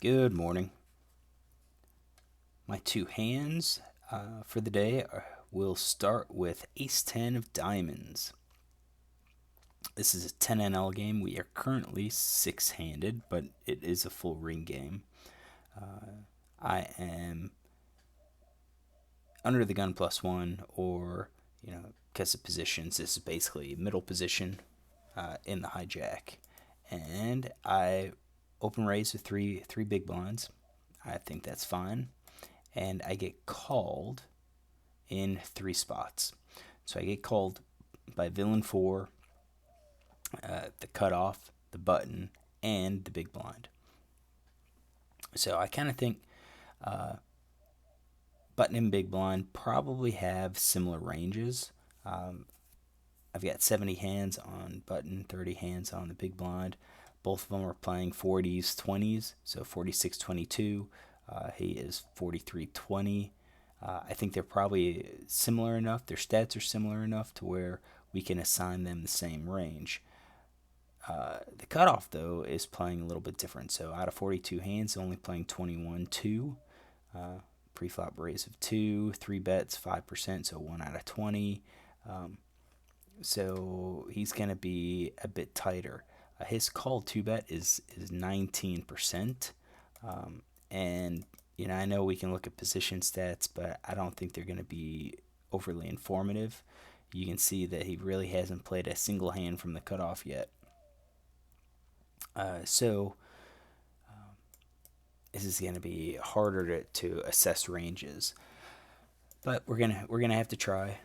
Good morning. My two hands for the day will start with Ace 10 of Diamonds. This is a 10 NL game. We are currently six handed, but it is a full ring game. I am under the gun +1, or, because of positions, this is basically middle position in the hijack. And I open raise with three big blinds. I think that's fine. And I get called in three spots. So I get called by Villain 4, the cutoff, the button, and the big blind. So I kind of think button and big blind probably have similar ranges. Um, I've got 70 hands on button, 30 hands on the big blind. Both of them are playing 40s, 20s, so 46-22. He is 43-20. I think they're probably similar enough. Their stats are similar enough to where we can assign them the same range. The cutoff, though, is playing a little bit different. So out of 42 hands, only playing 21-2. Pre-flop raise of 2, 3 bets, 5%, so 1 out of 20. So he's going to be a bit tighter. His call 2 bet is 19%. And, I know we can look at position stats, but I don't think they're going to be overly informative. You can see that he really hasn't played a single hand from the cutoff yet. So this is going to be harder to assess ranges, but we're gonna have to try.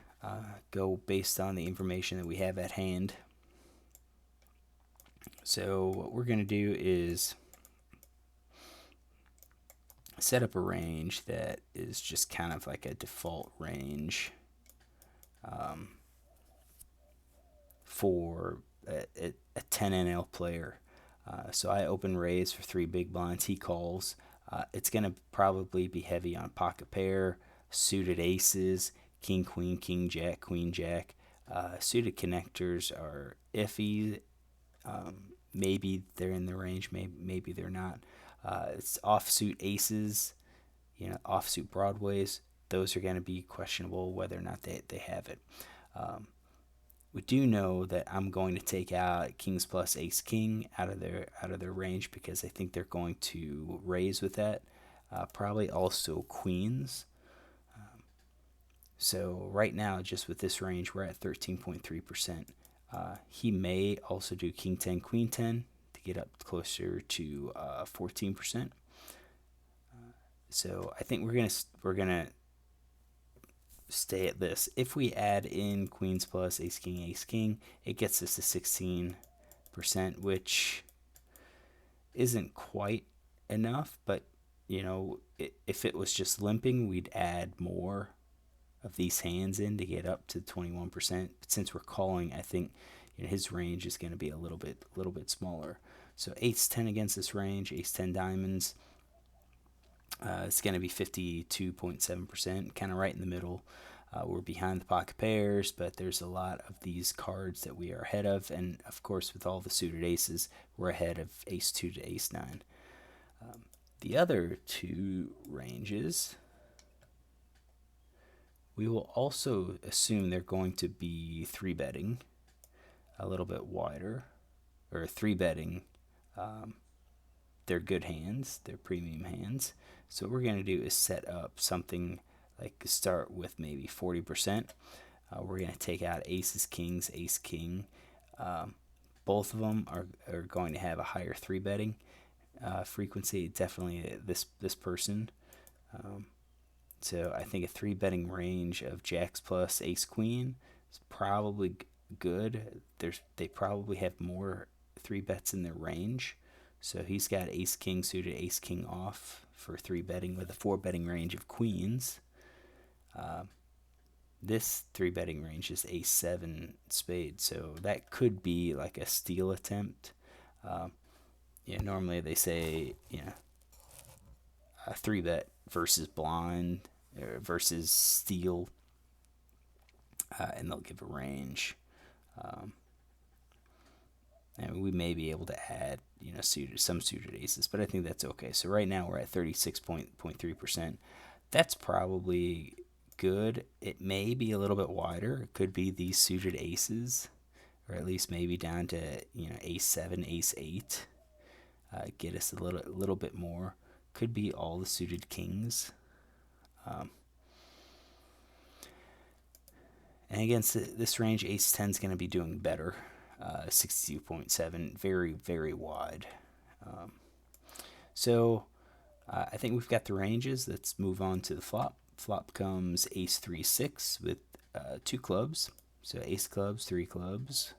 Go based on the information that we have at hand. So what we're gonna do is set up a range that is just kind of like a default range for a 10 NL player. So I open raise for three big blinds. He calls. It's going to probably be heavy on pocket pair, suited aces, king, queen, king, jack, queen, jack. Suited connectors are iffy. Maybe they're in the range, maybe they're not. It's offsuit aces, offsuit broadways. Those are going to be questionable whether or not they have it. We do know that I'm going to take out kings plus ace king out of their range because I think they're going to raise with that. Probably also queens. So right now, just with this range, we're at 13.3%. He may also do king 10, queen 10 to get up closer to 14%. So I think we're gonna stay at this. If we add in queens plus ace king, it gets us to 16%, which isn't quite enough. But if it was just limping, we'd add more of these hands in to get up to 21%. But since we're calling, I think his range is going to be a little bit smaller. So ace 10 against this range, ace 10 diamonds. It's going to be 52.7%, kind of right in the middle. We're behind the pocket pairs, but there's a lot of these cards that we are ahead of. And of course, with all the suited aces, we're ahead of ace 2 to ace 9. The other two ranges, we will also assume they're going to be three betting a little bit wider, or three betting. They're good hands, they're premium hands. So what we're going to do is set up something like start with maybe 40%. We're going to take out aces, kings, ace, king. Both of them are going to have a higher three betting frequency. Definitely this person. So I think a three betting range of jacks plus ace queen is probably good. They probably have more three bets in their range. So he's got ace king suited, ace king off for three betting with a four betting range of queens. This three betting range is ace seven spade, so that could be like a steal attempt. Normally they say a three bet versus blind versus steal, and they'll give a range. And we may be able to add, some suited aces, but I think that's okay. So right now we're at 36.3%. That's probably good. It may be a little bit wider. It could be these suited aces, or at least maybe down to ace 7, ace 8. Get us a little bit more. Could be all the suited kings. And against this range, ace 10 is going to be doing better. 62.7, very, very wide. So I think we've got the ranges. Let's move on to the flop. Flop comes ace 3, 6 with 2 clubs. So ace clubs, 3 clubs,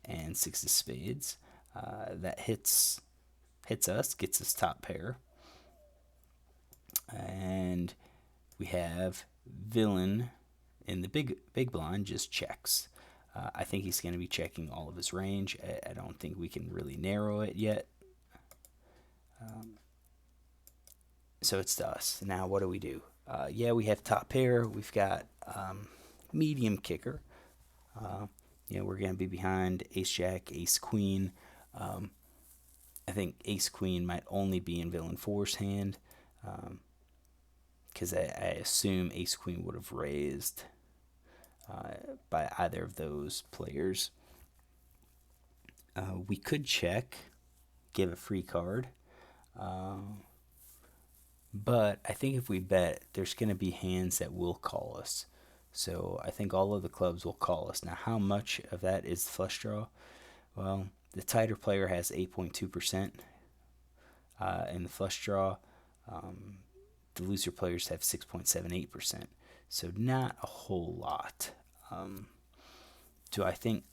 and 6 of spades. That hits us, gets us top pair. And we have villain in the big blind, just checks. I think he's going to be checking all of his range. I don't think we can really narrow it yet. So it's to us. Now what do we do? Yeah, we have top pair. We've got medium kicker. We're going to be behind ace jack, ace queen. I think ace queen might only be in villain 4's hand, because I assume ace queen would have raised by either of those players. We could check, give a free card, but I think if we bet, there's going to be hands that will call us. So I think all of the clubs will call us. Now, how much of that is flush draw? Well, the tighter player has 8.2% in the flush draw. The loser players have 6.78%. So not a whole lot. Do I think,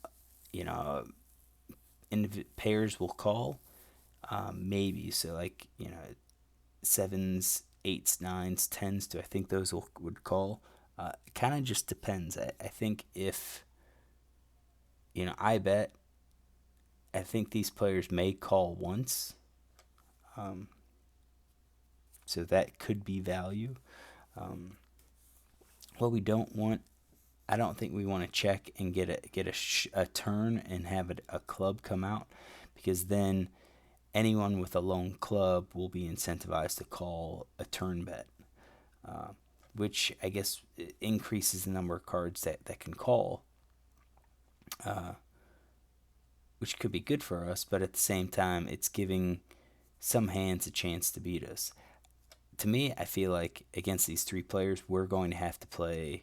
pairs will call? Maybe. So like, 7s, 8s, 9s, 10s, do I think those would call? It kind of just depends. I think if, I bet, I think these players may call once. So that could be value. What we don't want, I don't think we want to check and get a turn and have a club come out, because then anyone with a lone club will be incentivized to call a turn bet, which I guess increases the number of cards that can call, which could be good for us, but at the same time, it's giving some hands a chance to beat us. To me, I feel like against these 3 players, we're going to have to play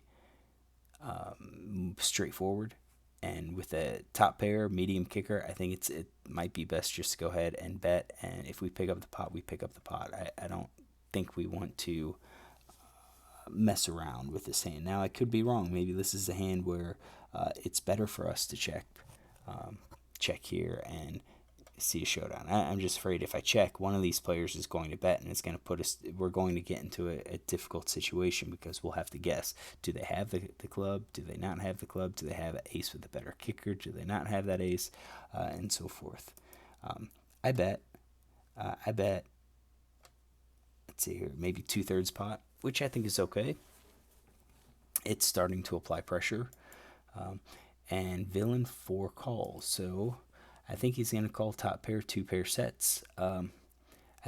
straightforward. And with a top pair, medium kicker, I think it might be best just to go ahead and bet. And if we pick up the pot, we pick up the pot. I don't think we want to mess around with this hand. Now, I could be wrong. Maybe this is a hand where it's better for us to check here and see a showdown. I'm just afraid if I check, one of these players is going to bet, and it's going to put us. We're going to get into a difficult situation, because we'll have to guess: do they have the club? Do they not have the club? Do they have an ace with a better kicker? Do they not have that ace? And so forth. I bet. Let's see here, maybe 2/3 pot, which I think is okay. It's starting to apply pressure, and villain 4 calls. So I think he's going to call top pair, 2 pair sets. I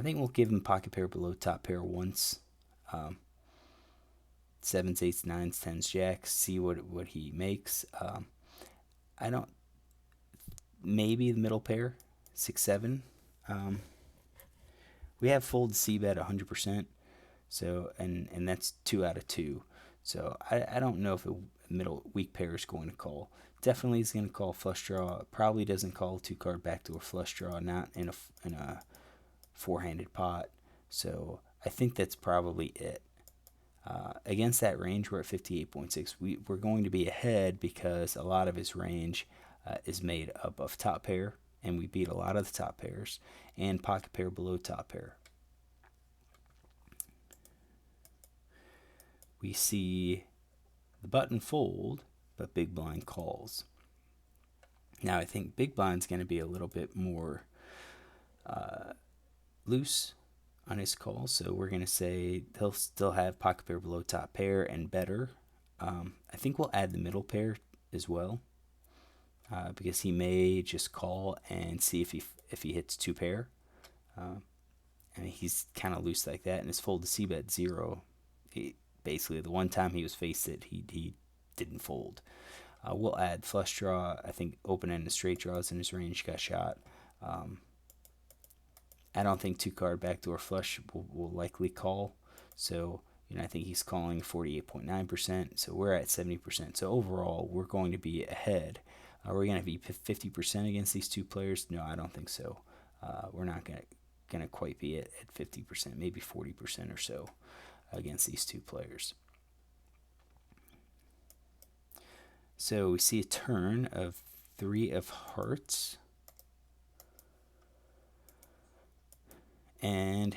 think we'll give him pocket pair below top pair once. 7s, 8s, 9s, 10s, jacks. See what he makes. I don't. Maybe the middle pair, 6, 7. We have fold C bet 100%. So and that's 2 out of 2. So I don't know if a middle weak pair is going to call. Definitely is going to call flush draw. Probably doesn't call 2-card backdoor flush draw. Not in a 4-handed pot. So I think that's probably it. Against that range, we're at 58.6. We're going to be ahead, because a lot of his range is made up of top pair, and we beat a lot of the top pairs, and pocket pair below top pair. We see the button fold, but big blind calls. Now I think big blind's going to be a little bit more loose on his call, so we're going to say he'll still have pocket pair below top pair and better. I think we'll add the middle pair as well. because he may just call and see if he hits two pair. And he's kind of loose like that, and his fold to c-bet 0. Basically, the one time he was faced it, he didn't fold. We'll add flush draw. I think open-ended straight draws in his range got shot. I don't think two-card backdoor flush will likely call. So, I think he's calling 48.9%. So we're at 70%. So overall, we're going to be ahead. Are we going to be 50% against these two players? No, I don't think so. We're not going to quite be at 50%, maybe 40% or so against these two players. So we see a turn of 3 of hearts. And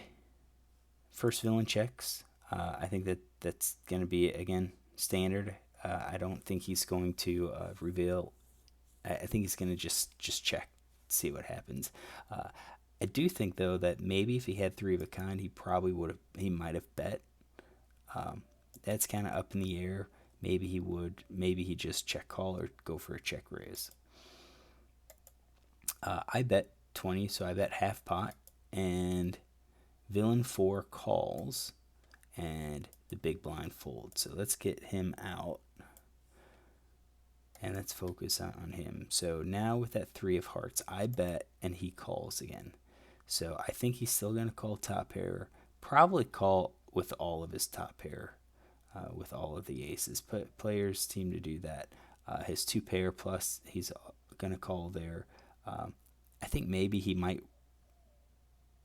first villain checks. I think that's going to be, again, standard. I don't think he's going to reveal. I think he's going to just check, see what happens. I do think, though, that maybe if he had 3 of a kind, he might have bet. That's kind of up in the air. Maybe he would. Maybe he just check call or go for a check raise. I bet 20, so I bet half pot, and villain 4 calls, and the big blind folds. So let's get him out, and let's focus on him. So now with that 3 of hearts, I bet, and he calls again. So I think he's still going to call top pair, probably call with all of his top pair, with all of the aces. Players seem to do that. His 2 pair plus, he's going to call there. I think maybe he might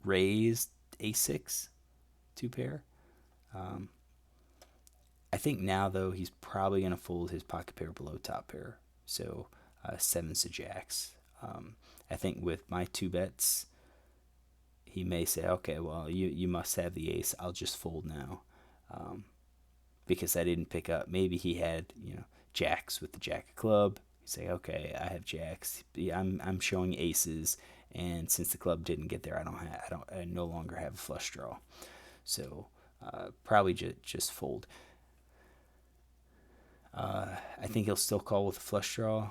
raise a6, 2 pair. I think now, though, he's probably going to fold his pocket pair below top pair. So 7s to jacks. I think with my 2 bets, he may say, okay, well, you must have the ace. I'll just fold now, because I didn't pick up. Maybe he had, jacks with the jack of club. You say, okay, I have jacks. I'm showing aces, and since the club didn't get there, I no longer have a flush draw. So probably just fold. I think he'll still call with a flush draw.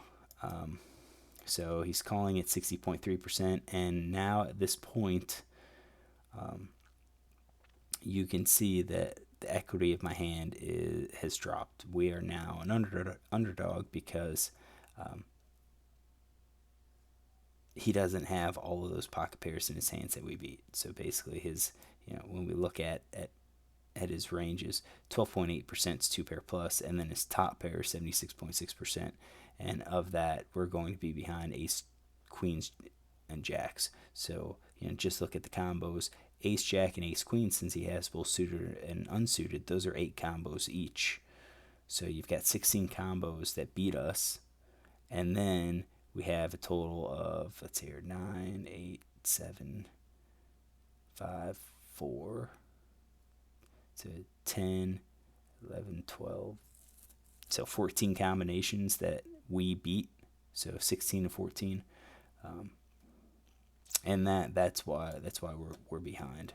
So he's calling at 60.3%, and now at this point, you can see that the equity of my hand has dropped. We are now an underdog because he doesn't have all of those pocket pairs in his hands that we beat. So basically, his, when we look at his ranges, 12.8% is 2 pair plus, and then his top pair 76.6%. And of that, we're going to be behind ace, queens, and jacks. So just look at the combos. Ace, jack, and ace, queen, since he has both suited and unsuited, those are 8 combos each. So you've got 16 combos that beat us. And then we have a total of, let's see here, 9, 8, 7, 5, 4, to 10, 11, 12. So 14 combinations that we beat. So 16 to 14. And that's why we're behind.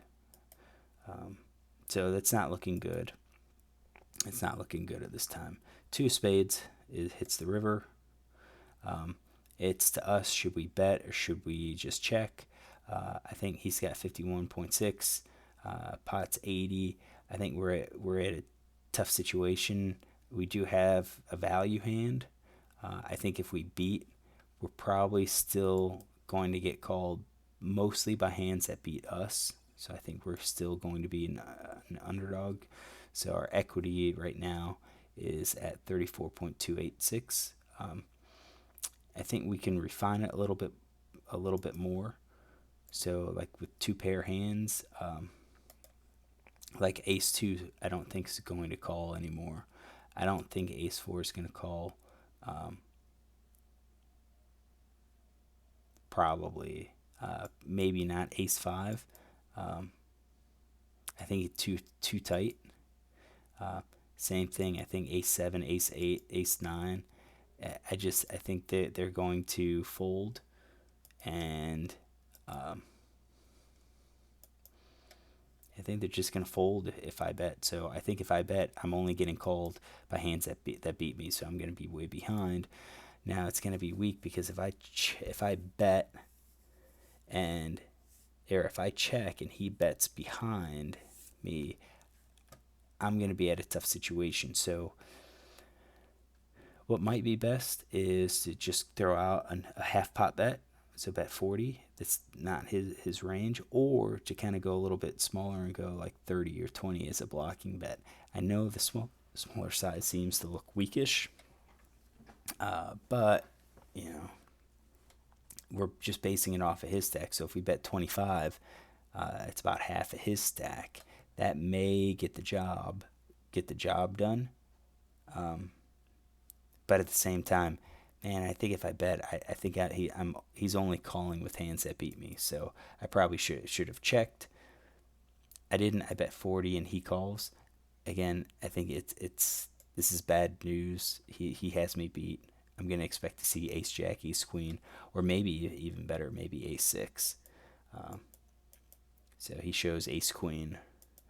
So that's not looking good. It's not looking good at this time. 2 of spades, it hits the river. It's to us, should we bet or should we just check? I think he's got 51.6. Pot's 80. I think we're at a tough situation. We do have a value hand. I think if we beat, we're probably still going to get called mostly by hands that beat us. So I think we're still going to be an underdog. So our equity right now is at 34.286. I think we can refine it a little bit more. So like with 2 pair hands, like ace 2, I don't think is going to call anymore. I don't think ace 4 is going to call. Probably. Maybe not ace 5. I think it's too tight. Same thing. I think ace 7, ace 8, ace 9. I think that they're going to fold, and I think they're just going to fold if I bet. So I think if I bet, I'm only getting called by hands that beat me, so I'm going to be way behind. Now it's going to be weak because if I bet and or if I check and he bets behind me, I'm going to be at a tough situation. So what might be best is to just throw out a half pot bet, so bet 40. That's not his range, or to kind of go a little bit smaller and go like 30 or 20 as a blocking bet. I know the smaller size seems to look weakish, but you know we're just basing it off of his stack. So if we bet 25, it's about half of his stack. That may get the job done. But at the same time, man, I think if I bet, I think he's only calling with hands that beat me. So I probably should have checked. I didn't. I bet 40 and he calls. Again, I think this is bad news. He has me beat. I'm gonna expect to see ace jack, ace queen, or maybe even better, maybe ace six. Um, so he shows ace queen,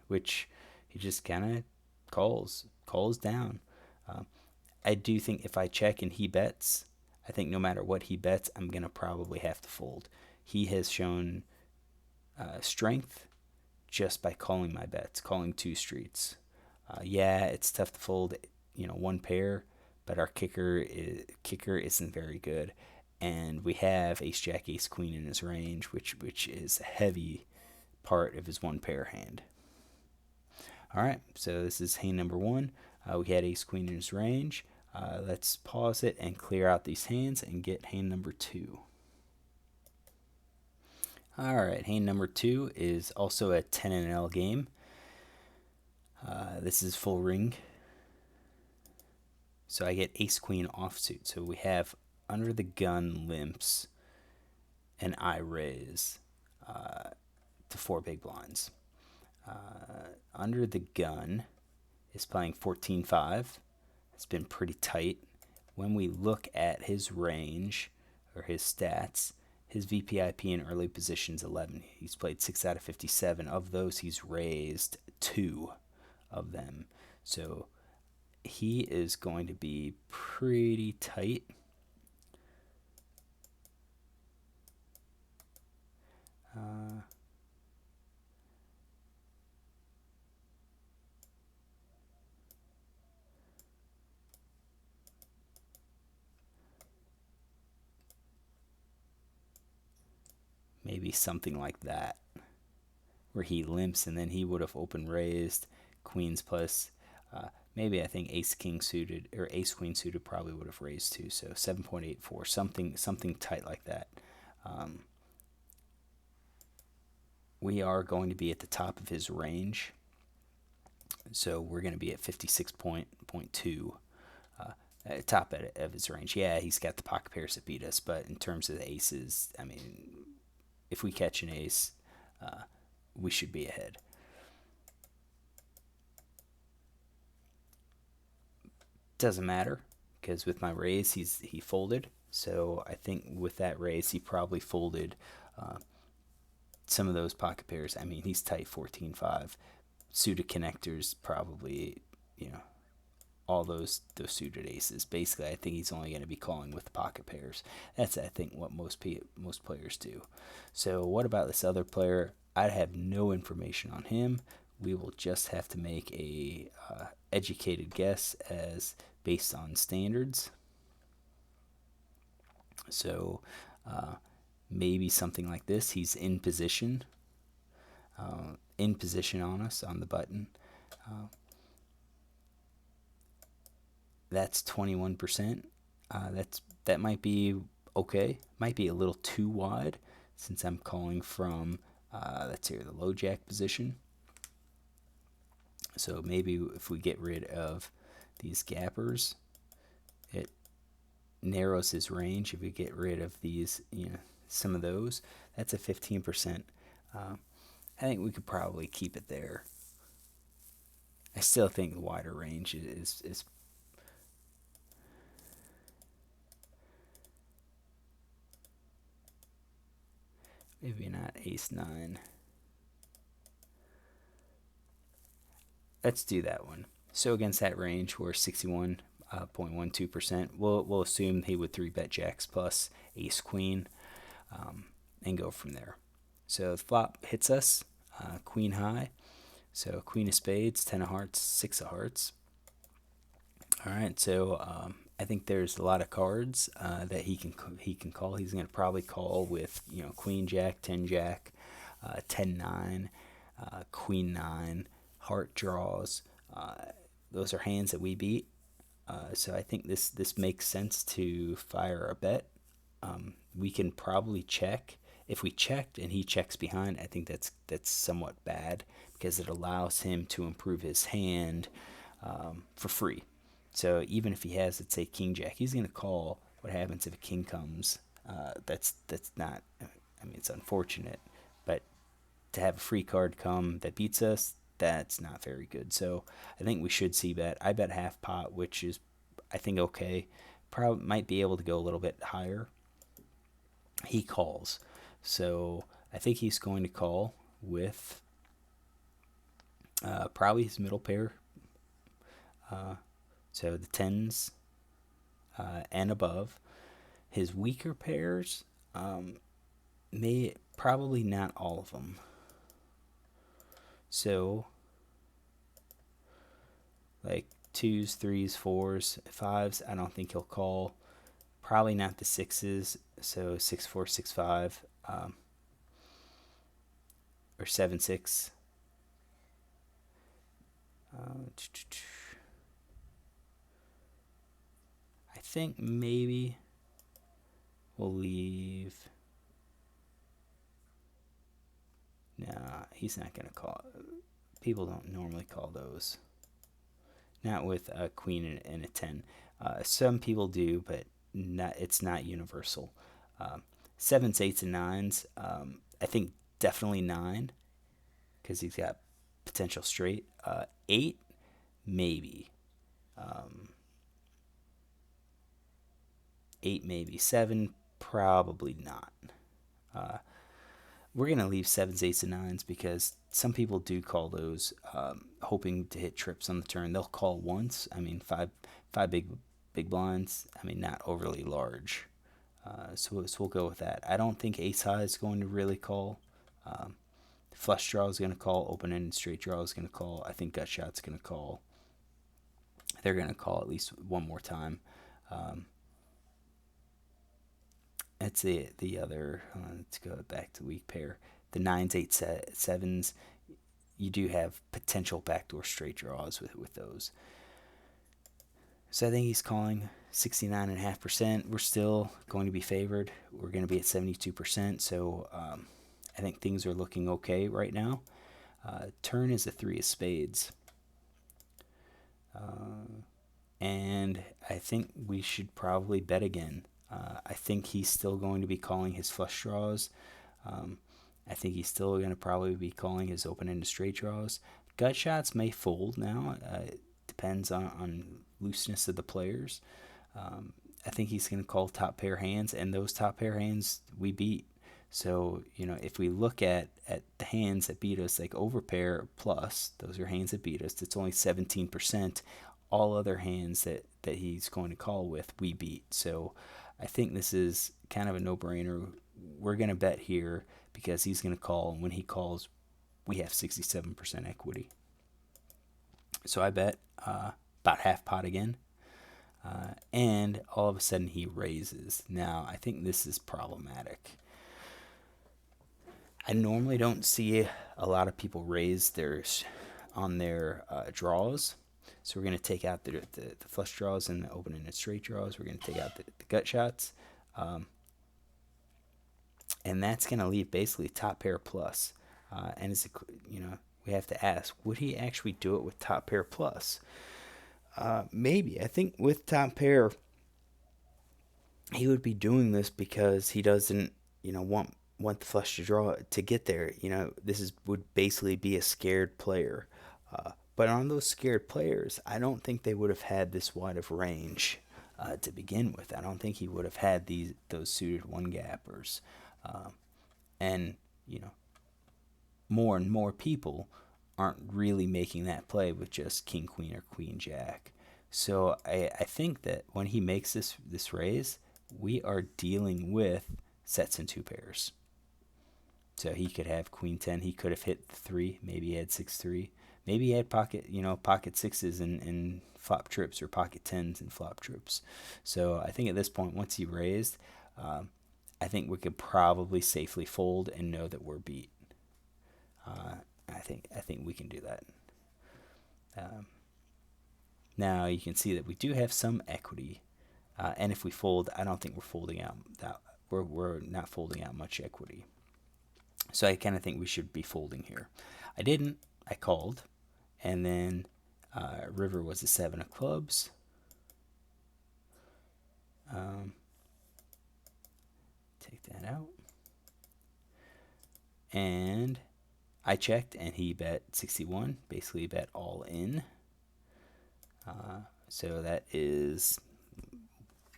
which he just kind of calls down. Um, I do think if I check and he bets, I think no matter what he bets, I'm gonna probably have to fold. He has shown strength just by calling my bets, calling two streets. Yeah, it's tough to fold, one pair, but our kicker isn't very good, and we have ace jack ace queen in his range, which is a heavy part of his one pair hand. All right, so this is hand number one. We had ace queen in his range. Let's pause it and clear out these hands and get hand number two. All right, hand number two is also a 10 and L game. This is full ring. So I get ace queen offsuit. So we have under the gun limps and I raise to 4 big blinds. Under the gun is playing 14-5. It's been pretty tight. When we look at his range or his stats, his VPIP in early positions 11. He's played 6 out of 57. Of those, he's raised 2 of them. So he is going to be pretty tight. Maybe something like that, where he limps and then he would have open raised queens plus. Maybe I think ace king suited or ace queen suited probably would have raised too. So 7.84, something tight like that. We are going to be at the top of his range, so we're going to be at 56.2. Top of his range. Yeah, he's got the pocket pairs that beat us, but in terms of the aces, I mean, if we catch an ace, we should be ahead. Doesn't matter because with my raise, he folded. So I think with that raise, he probably folded some of those pocket pairs. I mean, he's tight 14-5. Suited connectors probably, all those suited aces. Basically, I think he's only going to be calling with the pocket pairs. That's, I think, what most players do. So what about this other player? I have no information on him. We will just have to make a educated guess as based on standards. So maybe something like this. He's in position on us on the button. That's 21%. That might be okay. Might be a little too wide since I'm calling from that's here the low jack position. So maybe if we get rid of these gappers, it narrows his range. If we get rid of these, some of those, that's a 15%. I think we could probably keep it there. I still think the wider range is maybe not ace 9. Let's do that one. So against that range, we're 61. 0.12%. We'll assume he would 3-bet jacks plus ace queen, and go from there. So the flop hits us, queen high. So queen of spades, 10 of hearts, 6 of hearts. All right, so I think there's a lot of cards that he can call. He's going to probably call with queen jack, 10 jack, 10-9, queen 9, heart draws. Those are hands that we beat. So I think this makes sense to fire a bet. We can probably check. If we checked and he checks behind, I think that's somewhat bad because it allows him to improve his hand for free. So even if he has, let's say, king jack, he's going to call. What happens if a king comes? That's not. I mean, it's unfortunate, but to have a free card come that beats us, that's not very good. So I think we should see bet. I bet half pot, which is, I think, okay. Probably might be able to go a little bit higher. He calls. So I think he's going to call with probably his middle pair. So the 10s and above. His weaker pairs, probably not all of them. So like 2s, 3s, 4s, 5s, I don't think he'll call. Probably not the 6s, so 6-4, 6-5, or 7-6. I think maybe we'll leave. Nah, he's not going to call. People don't normally call those. Not with a queen and a 10. Some people do, but it's not universal. 7s, 8s, and 9s. I think definitely 9 because he's got potential straight. 8, maybe. 8, maybe. 7, probably not. We're going to leave 7s, 8s, and 9s because some people do call those hoping to hit trips on the turn. They'll call once. I mean, five big blinds. I mean, not overly large. So we'll go with that. I don't think ace high is going to really call. Flush draw is going to call. Open-ended straight draw is going to call. I think gut shot's going to call. They're going to call at least one more time. That's the other. Let's go back to weak pair. The 9s, 8s, 7s. You do have potential backdoor straight draws with those. So I think he's calling 69.5%. We're still going to be favored. We're going to be at 72%. So I think things are looking okay right now. Turn is a 3 of spades. And I think we should probably bet again. I think he's still going to be calling his flush draws. I think he's still going to probably be calling his open-ended straight draws. Gut shots may fold now. It depends on looseness of the players. I think he's going to call top pair hands, and those top pair hands we beat. So, if we look at the hands that beat us, like overpair plus, those are hands that beat us, it's only 17%. All other hands that he's going to call with, we beat. So I think this is kind of a no-brainer. We're going to bet here because he's going to call, and when he calls, we have 67% equity. So I bet about half pot again. And all of a sudden he raises. Now, I think this is problematic. I normally don't see a lot of people raise theirs on their draws. So we're going to take out the flush draws and the open-ended straight draws. We're going to take out the gut shots. And that's going to leave basically top pair plus. And it's we have to ask, would he actually do it with top pair plus? Maybe. I think with top pair, he would be doing this because he doesn't, want the flush to draw to get there. This would basically be a scared player. But on those scared players, I don't think they would have had this wide of range to begin with. I don't think he would have had those suited one gappers. And more and more people aren't really making that play with just king, queen, or queen, jack. So I think that when he makes this raise, we are dealing with sets and two pairs. So he could have queen 10. He could have hit the 3. Maybe he had 6-3. Maybe he had pocket sixes and flop trips, or pocket 10s and flop trips. So I think at this point, once he raised, I think we could probably safely fold and know that we're beat. I think we can do that. Now you can see that we do have some equity, and if we fold, I don't think we're folding out that we're not folding out much equity. So I kind of think we should be folding here. I didn't. I called, and then river was a 7 of clubs. Take that out, and I checked, and he bet 61. Basically, bet all in. So that is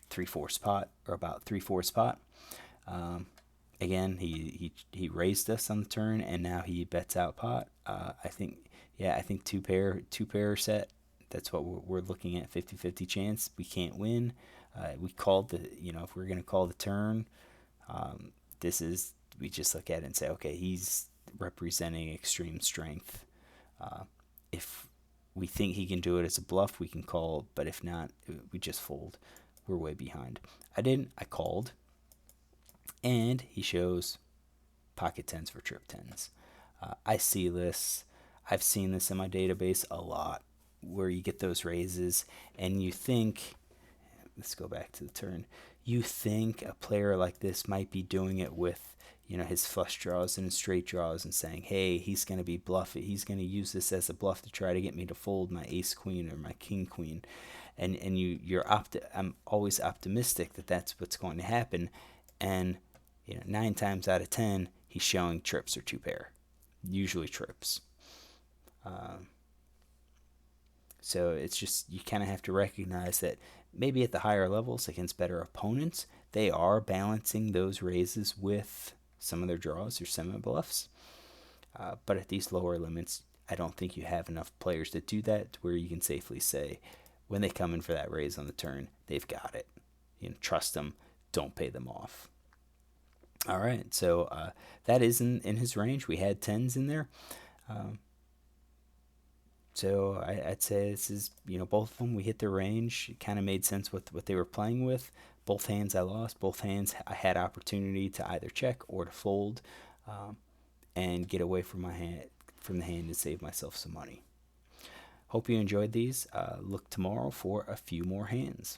3/4 pot, or about 3/4 pot. Again, he raised us on the turn, and now he bets out pot. I think two pair set. That's what we're looking at. 50-50 chance. We can't win. We called if we're gonna call the turn, we just look at it and say, okay, he's representing extreme strength. If we think he can do it as a bluff, we can call, but if not, we just fold. We're way behind. I didn't. I called, and he shows pocket 10s for trip 10s. I see this. I've seen this in my database a lot, where you get those raises, and you think, let's go back to the turn, you think a player like this might be doing it with his flush draws and his straight draws, and saying, hey, he's going to be bluffing. He's going to use this as a bluff to try to get me to fold my ace queen or my king queen. And I'm always optimistic that that's what's going to happen. And 9 times out of 10, he's showing trips or two pair, usually trips. So it's just, you kind of have to recognize that maybe at the higher levels against better opponents, they are balancing those raises with some of their draws or semi-bluffs. But at these lower limits, I don't think you have enough players to do that, where you can safely say, when they come in for that raise on the turn, they've got it. Trust them. Don't pay them off. All right, so that is in his range. We had 10s in there. So I'd say this is, both of them, we hit the range. It kind of made sense with what they were playing with. Both hands I lost. Both hands I had opportunity to either check or to fold, and get away from the hand and save myself some money. Hope you enjoyed these. Look tomorrow for a few more hands.